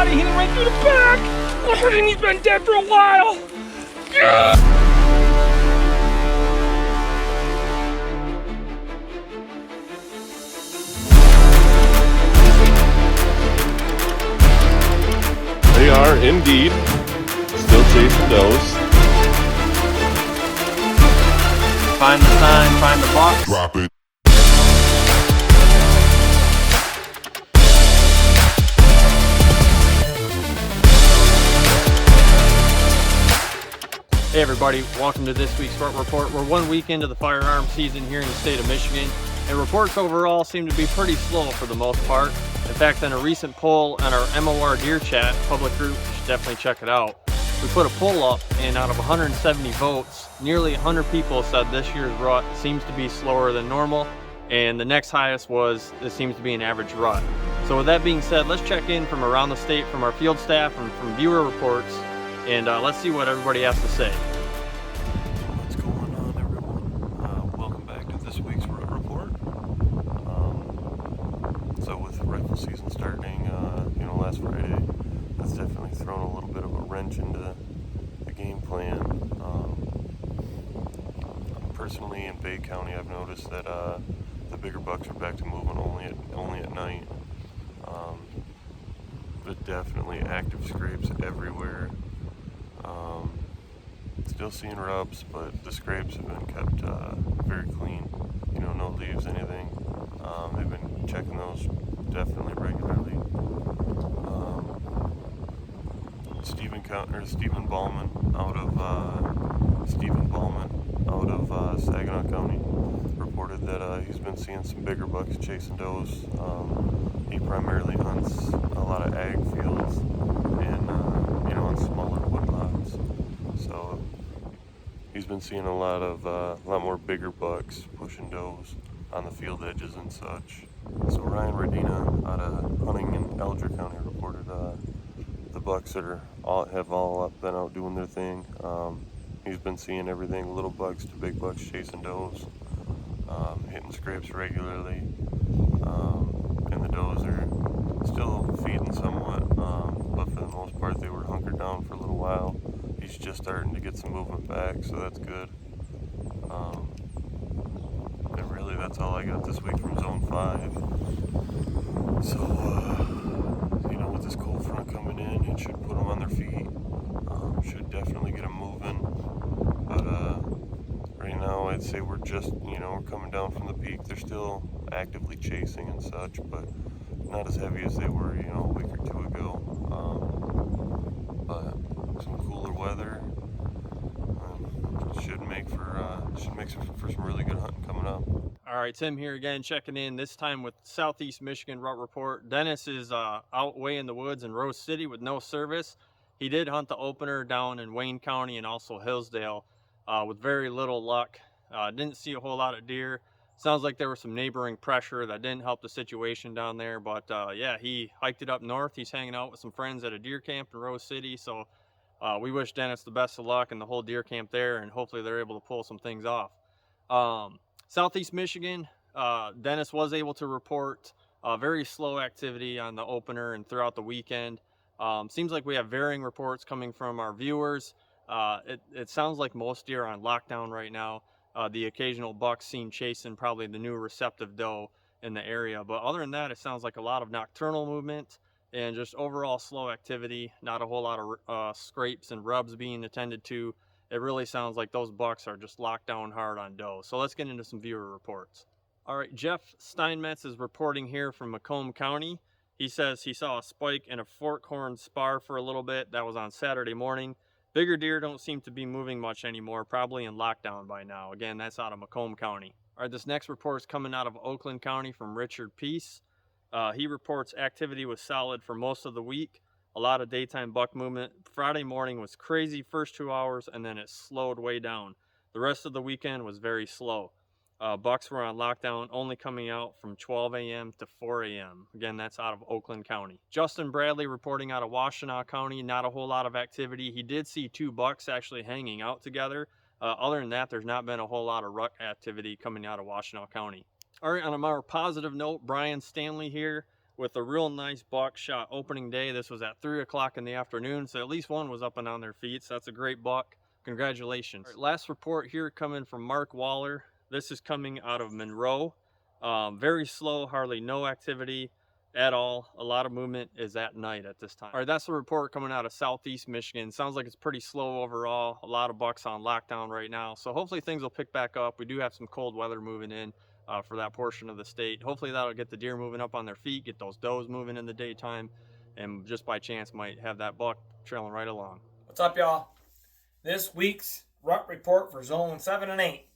body, hit him right through the back. And he's been dead for a while. They are indeed still chasing does. Find the sign, find the box. Drop it. Hey everybody, welcome to this week's RUT Report. We're 1 week into the firearm season here in the state of Michigan, and reports overall seem to be pretty slow for the most part. In fact, in a recent poll on our MOR Deer Chat public group, you should definitely check it out, we put a poll up, and out of 170 votes, nearly 100 people said this year's RUT seems to be slower than normal, and the next highest was this seems to be an average RUT. So with that being said, let's check in from around the state from our field staff and from viewer reports, and let's see what everybody has to say. What's going on, everyone? Welcome back to this week's RUT Report. So with rifle season starting, last Friday, that's definitely thrown a little bit of a wrench into the game plan. Personally, in Bay County, I've noticed that the bigger bucks are back to moving only at night. But definitely active scrapes everywhere. Still seeing rubs, but the scrapes have been kept very clean. No leaves, anything. They've been checking those definitely regularly. Stephen Ballman out of Saginaw County reported that he's been seeing some bigger bucks chasing does. He primarily hunts a lot of ag fields and on smaller woodlots. So he's been seeing a lot more bigger bucks pushing does on the field edges and such. So Ryan Radina out of hunting in Elger County reported the bucks that have all been out doing their thing. He's been seeing everything, little bucks to big bucks chasing does, hitting scrapes regularly, and the does are still feeding somewhat, but for the most part they were hunkered down for a little while. He's just starting to get some movement back, so that's good. And really that's all I got this week from Zone 5. So, with this cold front coming in, it should put them on their feet. Should definitely get them moving. But right now I'd say we're just, we're coming down from the peak. They're still actively chasing and such, but not as heavy as they were, a week or two ago. But some cooler weather should make for some really good hunting coming up. All right, Tim here again, checking in, this time with Southeast Michigan RUT Report. Dennis is out way in the woods in Rose City with no service. He did hunt the opener down in Wayne County and also Hillsdale with very little luck. Didn't see a whole lot of deer. Sounds like there was some neighboring pressure that didn't help the situation down there. But yeah, he hiked it up north. He's hanging out with some friends at a deer camp in Rose City. So we wish Dennis the best of luck and the whole deer camp there, and hopefully they're able to pull some things off. Southeast Michigan, Dennis was able to report very slow activity on the opener and throughout the weekend. Seems like we have varying reports coming from our viewers. It sounds like most deer are on lockdown right now. The occasional buck seen chasing probably the new receptive doe in the area. But other than that, it sounds like a lot of nocturnal movement and just overall slow activity. Not a whole lot of scrapes and rubs being attended to. It really sounds like those bucks are just locked down hard on doe. So let's get into some viewer reports. All right, Jeff Steinmetz is reporting here from Macomb County. He says he saw a spike in a forkhorn spar for a little bit. That was on Saturday morning. Bigger deer don't seem to be moving much anymore, probably in lockdown by now. Again, that's out of Macomb County. All right, this next report is coming out of Oakland County from Richard Peace. He reports activity was solid for most of the week. A lot of daytime buck movement. Friday morning was crazy first 2 hours, and then it slowed way down. The rest of the weekend was very slow. Bucks were on lockdown, only coming out from 12 a.m. to 4 a.m. Again, that's out of Oakland County. Justin Bradley reporting out of Washtenaw County. Not a whole lot of activity. He did see 2 bucks actually hanging out together. Other than that, there's not been a whole lot of RUT activity coming out of Washtenaw County. All right, on a more positive note, Brian Stanley here with a real nice buck shot opening day. This was at 3 o'clock in the afternoon, so at least one was up and on their feet, so that's a great buck. Congratulations. All right, last report here coming from Mark Waller. This is coming out of Monroe. Very slow, hardly no activity at all. A lot of movement is at night at this time. All right, that's the report coming out of Southeast Michigan. Sounds like it's pretty slow overall. A lot of bucks on lockdown right now, so hopefully things will pick back up. We do have some cold weather moving in for that portion of the state. Hopefully that'll get the deer moving up on their feet, get those does moving in the daytime, and just by chance might have that buck trailing right along. What's up, y'all? This week's RUT report for Zone 7 and 8.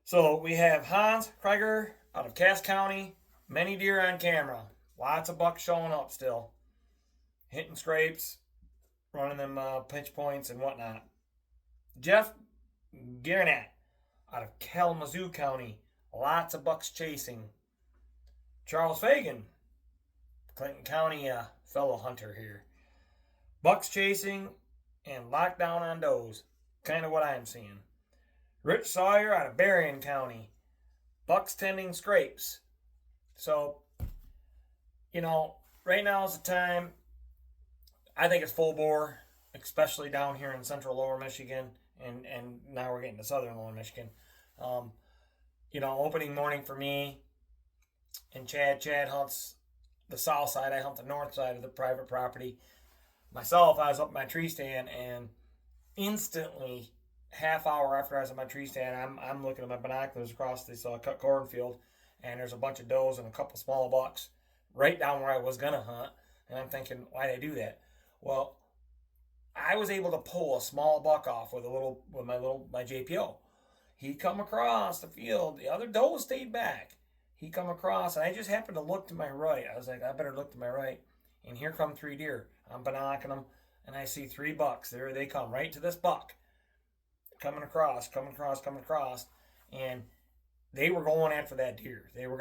So we have Hans Krieger out of Cass County. Many deer on camera. Lots of bucks showing up still. Hitting scrapes, running them pinch points and whatnot. Jeff Garnett out of Kalamazoo County. Lots of bucks chasing. Charles Fagan, Clinton County fellow hunter here. Bucks chasing and lockdown on does. Kind of what I'm seeing. Rich Sawyer out of Berrien County. Bucks tending scrapes. So, you know, right now is the time. I think it's full bore, especially down here in central lower Michigan, and now we're getting to southern lower Michigan. You know, opening morning for me and Chad hunts the south side. I hunt the north side of the private property. Myself, I was up at my tree stand, and instantly, half hour after I was at my tree stand, I'm looking at my binoculars across this cut cornfield, and there's a bunch of does and a couple small bucks right down where I was gonna hunt. And I'm thinking, why'd I do that? Well, I was able to pull a small buck off with my JPO. He come across the field. The other doe stayed back. He come across, and I just happened to look to my right. I was like, I better look to my right. And here come 3 deer. I'm binocling them, and I see 3 bucks. There they come, right to this buck. Coming across, and they were going after that deer. They were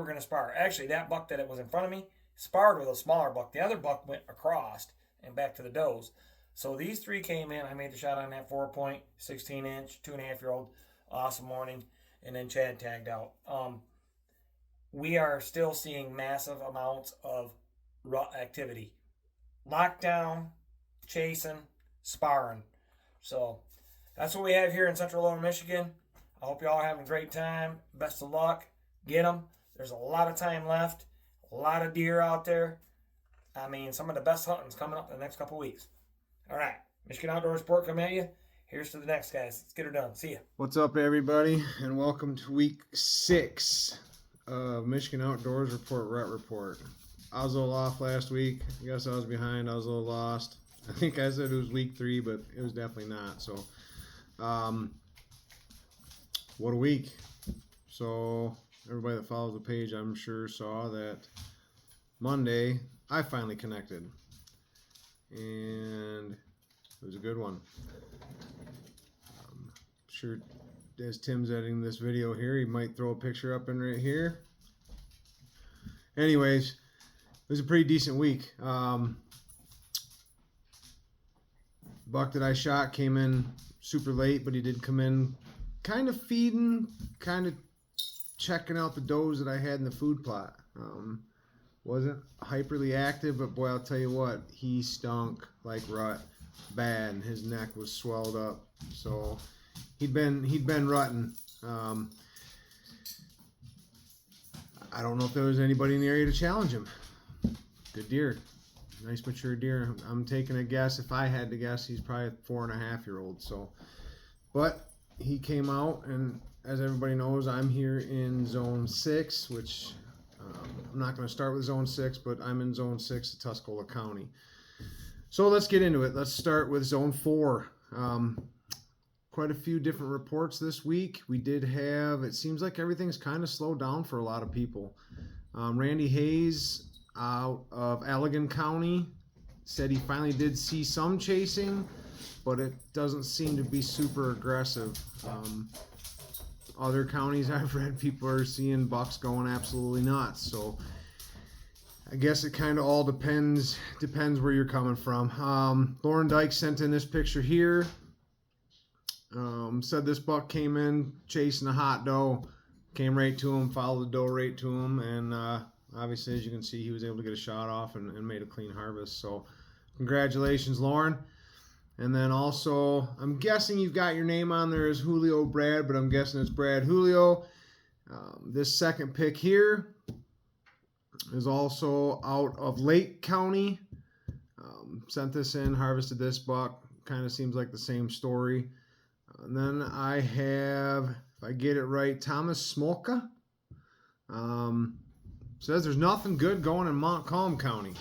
gonna spar. Actually, that buck that was in front of me sparred with a smaller buck. The other buck went across and back to the does. So these 3 came in. I made the shot on that 4-point, 16-inch, 2.5-year-old. Awesome morning. And then Chad tagged out. We are still seeing massive amounts of RUT activity. Lockdown, chasing, sparring. So that's what we have here in central lower Michigan. I hope y'all are having a great time. Best of luck. Get them. There's a lot of time left. A lot of deer out there. I mean, some of the best hunting's coming up in the next couple weeks. All right. Michigan Outdoors Report coming at you. Here's to the next, guys. Let's get her done. See ya. What's up, everybody, and welcome to week 6 of Michigan Outdoors Report, RUT Report. I was a little off last week. I guess I was behind. I was a little lost. I think I said it was week 3, but it was definitely not. So, what a week. So everybody that follows the page, I'm sure, saw that Monday I finally connected, and it was a good one. Sure, as Tim's editing this video here, he might throw a picture up in right here. Anyways, it was a pretty decent week. Buck that I shot came in super late, but he did come in kind of feeding, kind of checking out the does that I had in the food plot. Wasn't hyperly active, but boy, I'll tell you what, he stunk like rut bad, and his neck was swelled up. So he'd been rutting. I don't know if there was anybody in the area to challenge him. Good deer. Nice mature deer. I'm taking a guess. If I had to guess, he's probably a 4.5-year-old. So, but he came out, and as everybody knows, I'm here in Zone 6, which I'm not going to start with Zone 6, but I'm in Zone 6 of Tuscola County. So let's get into it. Let's start with Zone 4. Quite a few different reports this week. We did have, it seems like everything's kind of slowed down for a lot of people. Randy Hayes out of Allegan County said he finally did see some chasing, but it doesn't seem to be super aggressive. Other counties I've read, people are seeing bucks going absolutely nuts. So I guess it kind of all depends where you're coming from. Lauren Dyke sent in this picture here. Said this buck came in chasing a hot doe, came right to him, followed the doe right to him, and obviously, as you can see, he was able to get a shot off and made a clean harvest. So congratulations, Lauren. And then also, I'm guessing you've got your name on there as Julio Brad, but I'm guessing it's Brad Julio. This second pick here is also out of Lake County. Sent this in, harvested this buck. Kind of seems like the same story. And then I have, if I get it right, Thomas Smolka. Says there's nothing good going in Montcalm County.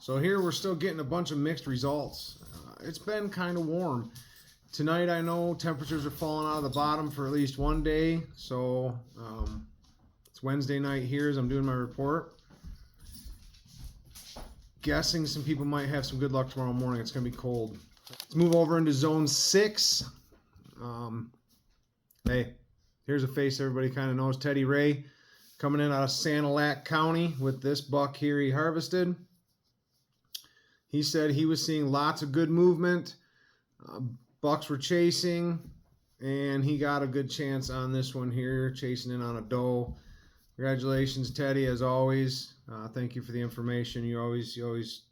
So here we're still getting a bunch of mixed results. It's been kind of warm. Tonight I know temperatures are falling out of the bottom for at least one day. So it's Wednesday night here as I'm doing my report. Guessing some people might have some good luck tomorrow morning. It's going to be cold. Let's move over into zone 6. Hey, here's a face everybody kind of knows. Teddy Ray coming in out of Sanilac County with this buck here he harvested. He said he was seeing lots of good movement. Bucks were chasing, and he got a good chance on this one here, chasing in on a doe. Congratulations, Teddy, as always. Thank you for the information. You always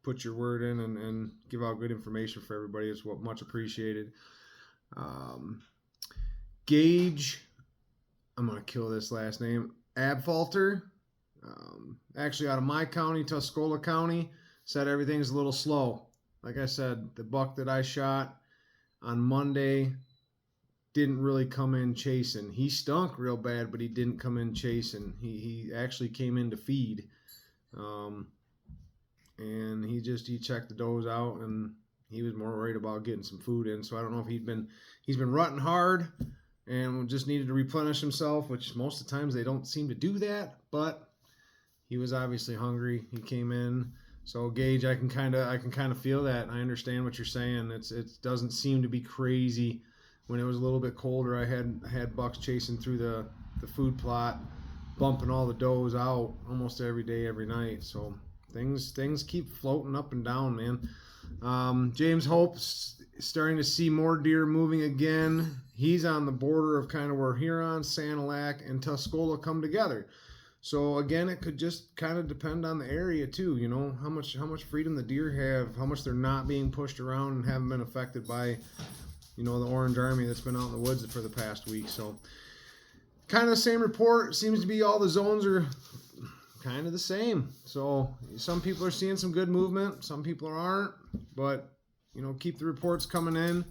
put your word in and give out good information for everybody. It's much appreciated. Gage, I'm going to kill this last name, Abfalter, actually out of my county, Tuscola County, said everything's a little slow. Like I said, the buck that I shot on Monday didn't really come in chasing. He stunk real bad, but he didn't come in chasing. He actually came in to feed. And he checked the does out, and he was more worried about getting some food in. So I don't know if he's been rutting hard and just needed to replenish himself, which most of the times they don't seem to do that, but he was obviously hungry. He came in. So Gage, I can kind of feel that. I understand what you're saying. It doesn't seem to be crazy. When it was a little bit colder, I had bucks chasing through the food plot, bumping all the does out almost every day, every night. So things keep floating up and down, man. James Hope's starting to see more deer moving again. He's on the border of kind of where Huron, Sanilac, and Tuscola come together. So again, it could just kind of depend on the area too. You know, how much freedom the deer have, how much they're not being pushed around and haven't been affected by, you know, the Orange Army that's been out in the woods for the past week. So kind of the same report. Seems to be all the zones are kind of the same. So some people are seeing some good movement, some people aren't, but you know, keep the reports coming in.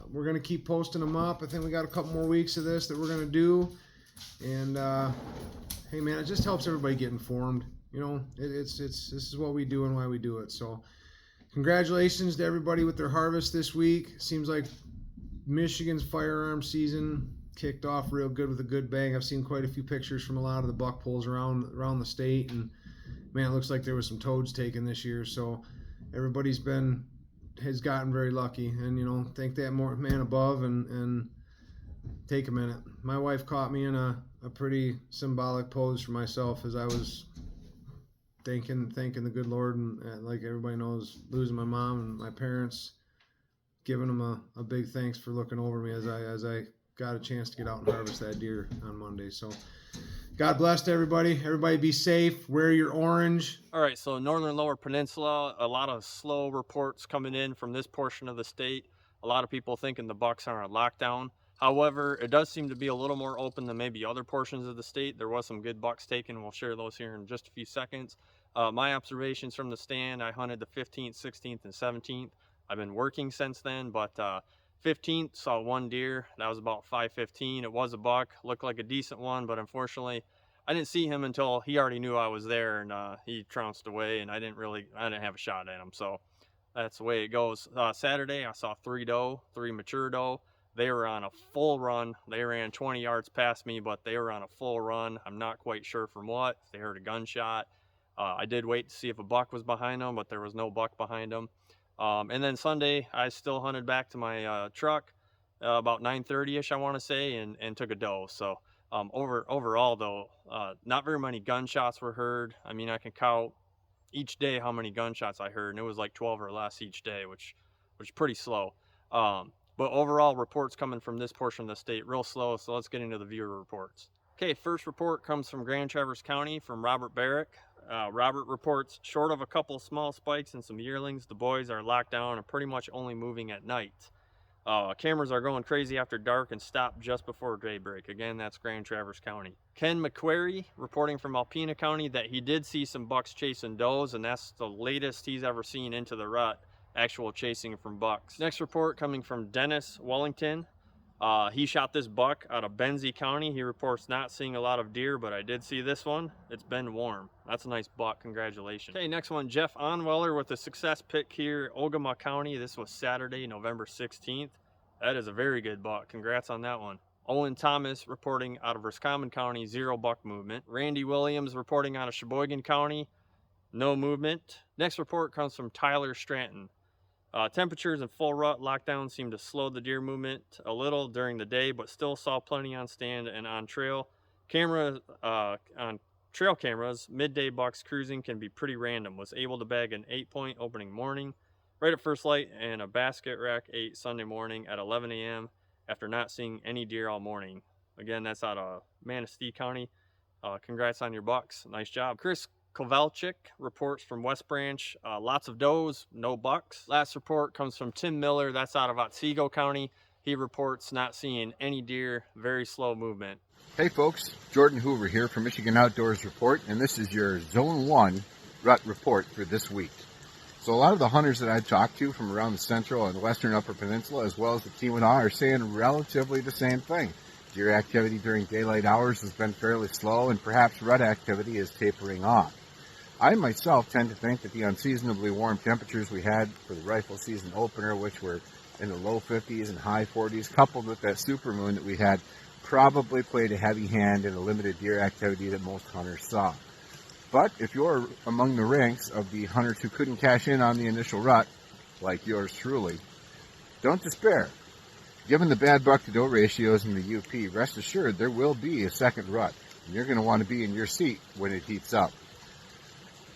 We're going to keep posting them up. I think we got a couple more weeks of this that we're going to do. And hey man, it just helps everybody get informed. You know, this is what we do and why we do it. So congratulations to everybody with their harvest this week. Seems like Michigan's firearm season kicked off real good with a good bang. I've seen quite a few pictures from a lot of the buck pulls around the state, and man, it looks like there was some toads taken this year. So everybody's has gotten very lucky, and you know, thank that man above and take a minute. My wife caught me in a pretty symbolic pose for myself as I was thanking the good Lord, and like everybody knows, losing my mom and my parents, giving them a big thanks for looking over me as I got a chance to get out and harvest that deer on Monday. So God bless to everybody. Everybody be safe. Wear your orange. All right, so northern lower peninsula, a lot of slow reports coming in from this portion of the state. A lot of people thinking the bucks are on lockdown. However, it does seem to be a little more open than maybe other portions of the state. There was some good bucks taken. We'll share those here in just a few seconds. My observations from the stand, I hunted the 15th, 16th, and 17th. I've been working since then, but 15th saw one deer. That was about 5:15. It was a buck, looked like a decent one, but unfortunately, I didn't see him until he already knew I was there, and he trounced away, and I didn't have a shot at him. So that's the way it goes. Saturday, I saw 3 mature doe. They were on a full run. They ran 20 yards past me, but they were on a full run. I'm not quite sure from what. They heard a gunshot. I did wait to see if a buck was behind them, but there was no buck behind them. And then Sunday, I still hunted back to my truck about 9:30ish, I want to say, and took a doe. So overall, though, not very many gunshots were heard. I mean, I can count each day how many gunshots I heard, and it was like 12 or less each day, which is pretty slow. But overall, reports coming from this portion of the state real slow. So let's get into the viewer reports. Okay, first report comes from Grand Traverse County from Robert Barrick. Robert reports short of a couple small spikes and some yearlings, the boys are locked down and pretty much only moving at night. Cameras are going crazy after dark and stop just before daybreak. Again, that's Grand Traverse County. Ken McQuarrie reporting from Alpena County that he did see some bucks chasing does, and that's the latest he's ever seen into the rut, actual chasing from bucks. Next report coming from Dennis Wellington. He shot this buck out of Benzie County. He reports not seeing a lot of deer, but I did see this one. It's been warm. That's a nice buck. Congratulations. Okay, next one, Jeff Onweller with a success pick here, Ogama County. This was Saturday, November 16th. That is a very good buck. Congrats on that one. Owen Thomas reporting out of Roscommon County, 0 buck movement. Randy Williams reporting out of Sheboygan County, no movement. Next report comes from Tyler Stratton. Temperatures and full rut lockdown seemed to slow the deer movement a little during the day, but still saw plenty on stand and on trail. On trail cameras, midday bucks cruising can be pretty random. Was able to bag an 8-point opening morning, right at first light, and a basket rack 8 Sunday morning at 11 a.m. after not seeing any deer all morning. Again, that's out of Manistee County. Congrats on your bucks. Nice job. Chris Kovalchik reports from West Branch, lots of does, no bucks. Last report comes from Tim Miller, that's out of Otsego County. He reports not seeing any deer, very slow movement. Hey folks, Jordan Hoover here from Michigan Outdoors Report, and this is your Zone 1 rut report for this week. So a lot of the hunters that I've talked to from around the central and western upper peninsula, as well as the Keweenaw, are saying relatively the same thing. Deer activity during daylight hours has been fairly slow, and perhaps rut activity is tapering off. I myself tend to think that the unseasonably warm temperatures we had for the rifle season opener, which were in the low 50s and high 40s, coupled with that supermoon that we had, probably played a heavy hand in the limited deer activity that most hunters saw. But if you're among the ranks of the hunters who couldn't cash in on the initial rut, like yours truly, don't despair. Given the bad buck-to-doe ratios in the UP, rest assured there will be a second rut, and you're going to want to be in your seat when it heats up.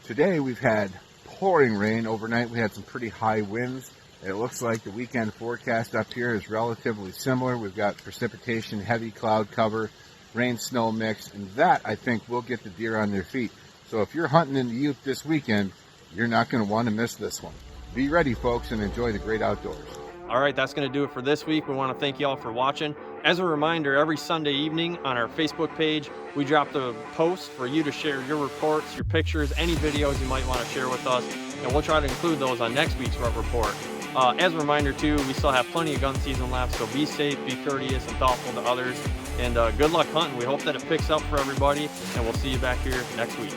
Today we've had pouring rain. Overnight we had some pretty high winds. It looks like the weekend forecast up here is relatively similar. We've got precipitation, heavy cloud cover, rain-snow mix, and that, I think, will get the deer on their feet. So if you're hunting in the Ute this weekend, you're not going to want to miss this one. Be ready, folks, and enjoy the great outdoors. All right, that's going to do it for this week. We want to thank you all for watching. As a reminder, every Sunday evening on our Facebook page, we drop the post for you to share your reports, your pictures, any videos you might want to share with us, and we'll try to include those on next week's Rut Report. As a reminder, too, we still have plenty of gun season left, so be safe, be courteous, and thoughtful to others. And good luck hunting. We hope that it picks up for everybody, and we'll see you back here next week.